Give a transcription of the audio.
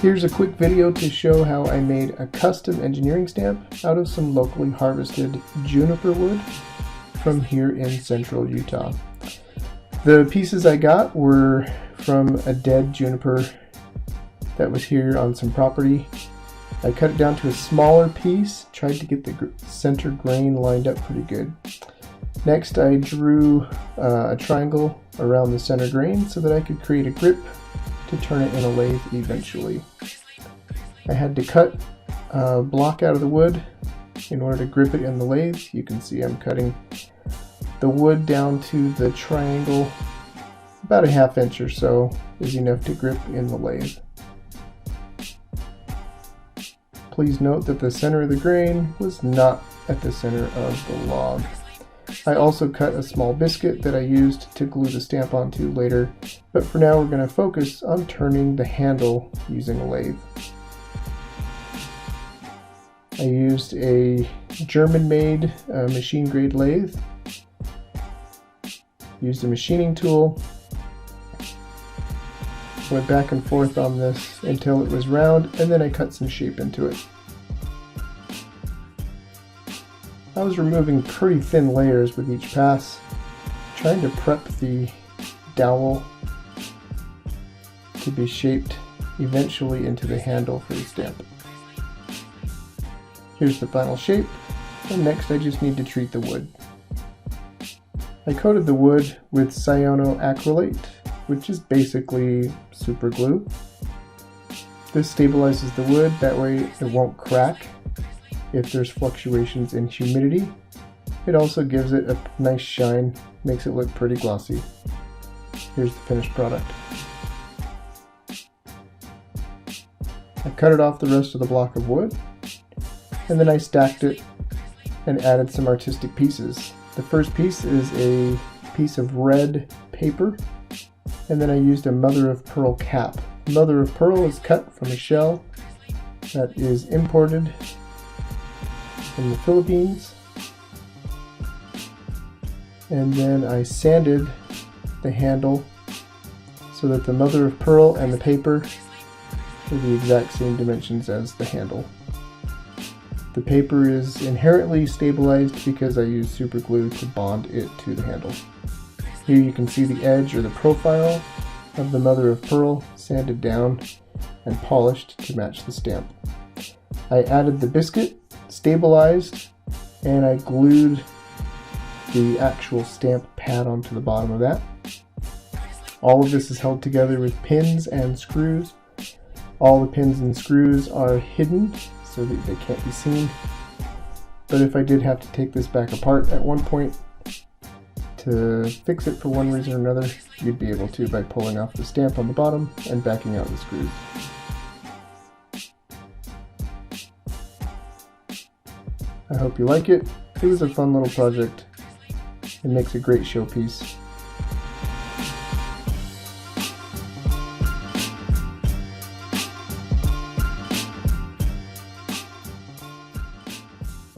Here's a quick video to show how I made a custom engineering stamp out of some locally harvested juniper wood from here in central Utah. The pieces I got were from a dead juniper that was here on some property. I cut it down to a smaller piece, tried to get the center grain lined up pretty good. Next I drew a triangle around the center grain so that I could create a grip to turn it in a lathe eventually. I had to cut a block out of the wood in order to grip it in the lathe. You can see I'm cutting the wood down to the triangle. About a 1/2 inch or so is enough to grip in the lathe. Please note that the center of the grain was not at the center of the log. I also cut a small biscuit that I used to glue the stamp onto later, but for now we're going to focus on turning the handle using a lathe. I used a German-made machine-grade lathe, used a machining tool, went back and forth on this until it was round, and then I cut some shape into it. I was removing pretty thin layers with each pass, trying to prep the dowel to be shaped eventually into the handle for the stamp. Here's the final shape, and next I just need to treat the wood. I coated the wood with cyanoacrylate, which is basically super glue. This stabilizes the wood, that way it won't crack if there's fluctuations in humidity. It also gives it a nice shine, makes it look pretty glossy. Here's the finished product. I cut it off the rest of the block of wood, and then I stacked it and added some artistic pieces. The first piece is a piece of red paper, and then I used a mother of pearl cap. Mother of pearl is cut from a shell that is imported from the Philippines, and then I sanded the handle so that the mother of pearl and the paper are the exact same dimensions as the handle. The paper is inherently stabilized because I used super glue to bond it to the handle. Here you can see the edge or the profile of the mother of pearl sanded down and polished to match the stamp. I added the biscuit, stabilized, and I glued the actual stamp pad onto the bottom of that. All of this is held together with pins and screws. All the pins and screws are hidden so that they can't be seen. But if I did have to take this back apart at one point to fix it for one reason or another, you'd be able to by pulling off the stamp on the bottom and backing out the screws. I hope you like it. It was a fun little project. It makes a great showpiece.